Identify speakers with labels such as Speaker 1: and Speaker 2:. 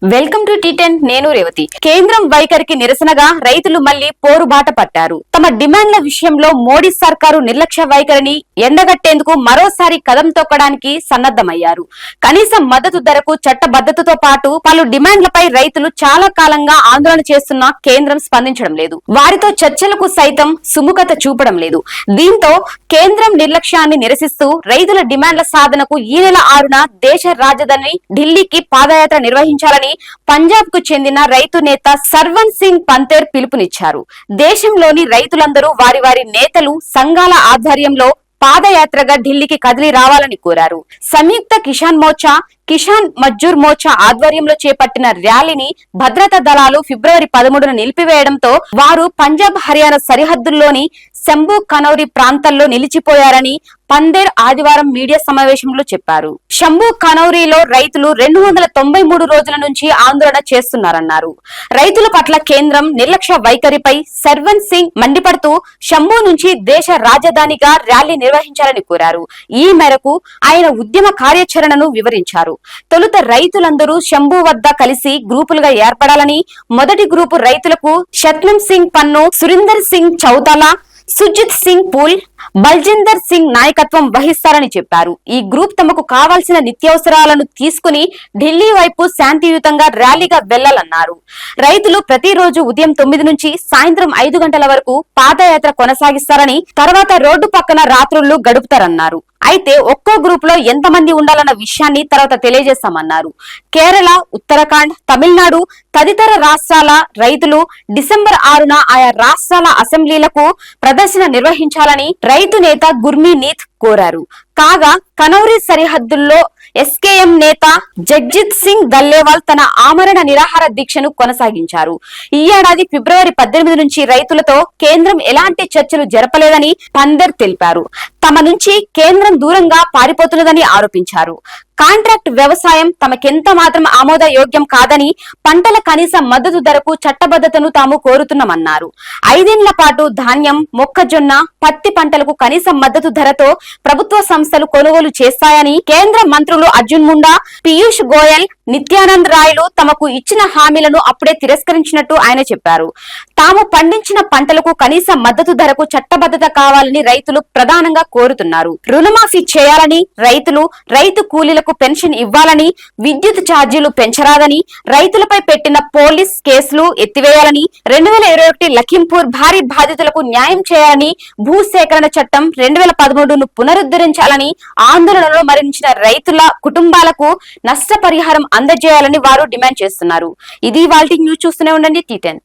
Speaker 1: Welcome to టీ10 నేను రేవతి. కేంద్రం వైఖరికి నిరసనగా రైతులు మళ్లీ పోరుబాట పట్టారు. తమ డిమాండ్ల విషయంలో మోడీ సర్కారు నిర్లక్ష్య వైఖరిని ఎండగట్టేందుకు మరోసారి కదం తొక్కడానికి సన్నద్దమయ్యారు. కనీస మద్దతు ధరకు చట్టబద్ధతతో పాటు పలు డిమాండ్లపై రైతులు చాలా కాలంగా ఆందోళన చేస్తున్నా కేంద్రం స్పందించడం లేదు. వారితో చర్చలకు సైతం సుముఖత చూపడం లేదు. దీంతో కేంద్రం నిర్లక్ష్యాన్ని నిరసిస్తూ రైతుల డిమాండ్ల సాధనకు ఈ నెల 6న దేశ రాజధాని ఢిల్లీకి పాదయాత్ర నిర్వహించాలని పంజాబ్ కు చెందిన రైతు నేత సర్వన్ సింగ్ పంతేర్ పిలుపునిచ్చారు. దేశంలోని రైతులందరూ వారి వారి నేతలు సంఘాల ఆధ్వర్యంలో పాదయాత్రగా ఢిల్లీకి కదిలి రావాలని కోరారు. సంయుక్త కిసాన్ మోర్చా, కిసాన్ మజ్దూర్ మోర్చా ఆధ్వర్యంలో చేపట్టిన ర్యాలీని భద్రతా దళాలు ఫిబ్రవరి 13న నిలిపివేయడంతో వారు పంజాబ్ హర్యానా సరిహద్దుల్లోని శంభు కనౌరి ప్రాంతాల్లో నిలిచిపోయారని పందేర్ ఆదివారం మీడియా సమావేశంలో చెప్పారు. శంభు కనౌరిలో రైతులు 293 రోజుల నుంచి ఆందోళన చేస్తున్నారన్నారు. రైతుల పట్ల కేంద్రం నిర్లక్ష్య వైఖరిపై సర్వన్ సింగ్ మండిపడుతూ శంభు నుంచి దేశ రాజధానిగా ర్యాలీ నిర్వహించాలని కోరారు. ఈ మేరకు ఆయన ఉద్యమ కార్యాచరణను వివరించారు. తొలుత రైతులందరూ శంభు వద్ద కలిసి గ్రూపులుగా ఏర్పడాలని, మొదటి గ్రూపు రైతులకు షత్నం సింగ్ పన్ను, సురీందర్ సింగ్ చౌతాలా, సుజిత్ సింగ్ పూల్, బల్జిందర్ సింగ్ నాయకత్వం వహిస్తారని చెప్పారు. ఈ గ్రూప్ తమకు కావాల్సిన నిత్యావసరాలను తీసుకుని ఢిల్లీ వైపు శాంతియుతంగా ర్యాలీగా వెళ్లాలన్నారు. రైతులు ప్రతిరోజు ఉదయం 9 నుంచి సాయంత్రం 5 గంటల వరకు పాదయాత్ర కొనసాగిస్తారని, తర్వాత రోడ్డు పక్కన రాత్రుళ్లు గడుపుతారన్నారు. అయితే ఒక్కో గ్రూప్ లో ఎంతమంది ఉండాలన్న విషయాన్ని తర్వాత తెలియజేస్తామన్నారు. కేరళ, ఉత్తరాఖండ్, తమిళనాడు తదితర రాష్ట్రాల రైతులు డిసెంబర్ 6న ఆయా రాష్ట్రాల అసెంబ్లీలకు ప్రదర్శన నిర్వహించాలని రైతు నేత గుర్మీనీత్ కోరారు. కాగా కనౌరి సరిహద్దుల్లో ఎస్కేఎం నేత జగ్జిత్ సింగ్ దల్లేవాల్ తన ఆమరణ నిరాహార దీక్షను కొనసాగించారు. ఈ ఏడాది ఫిబ్రవరి 18 నుంచి రైతులతో కేంద్రం ఎలాంటి చర్చలు జరపలేదని పందర్ తెలిపారు. తమ నుంచి కేంద్రం దూరంగా పారిపోతున్నదని ఆరోపించారు. కాంట్రాక్ట్ వ్యవసాయం తమకెంత మాత్రం ఆమోదయోగ్యం కాదని, పంటల కనీస మద్దతు ధరకు చట్టబద్ధతను తాము కోరుతున్నామన్నారు. 5 ఏళ్ల పాటు ధాన్యం, మొక్కజొన్న, పత్తి పంటలకు కనీస మద్దతు ధరతో ప్రభుత్వ సంస్థలు కొనుగోలు చేస్తాయని కేంద్ర మంత్రులు అర్జున్ ముండా, పీయూష్ గోయల్, నిత్యానంద్ రాయ్లు తమకు ఇచ్చిన హామీలను అప్పుడే తిరస్కరించినట్టు ఆయన చెప్పారు. తాము పండించిన పంటలకు కనీస మద్దతు ధరకు చట్టబద్ధత కావాలని రైతులు ప్రధానంగా కోరుతున్నారు. రుణమాఫీ చేయాలని, రైతు కూలీలకు పెన్షన్ ఇవ్వాలని, విద్యుత్ ఛార్జీలు పెంచరాదని, రైతులపై పెట్టిన పోలీస్ కేసులు ఎత్తివేయాలని, 2021 లఖింపూర్ భారీ బాధితులకు న్యాయం చేయాలని, భూసేకరణ చట్టం 2013ను పునరుద్ధరించాలని, ఆందోళనలో మరణించిన రైతుల కుటుంబాలకు నష్టపరిహారం అందజేయాలని వారు డిమాండ్ చేస్తున్నారు. ఇది ఇవాల్టి న్యూస్. చూస్తూనే ఉండండి టీ10.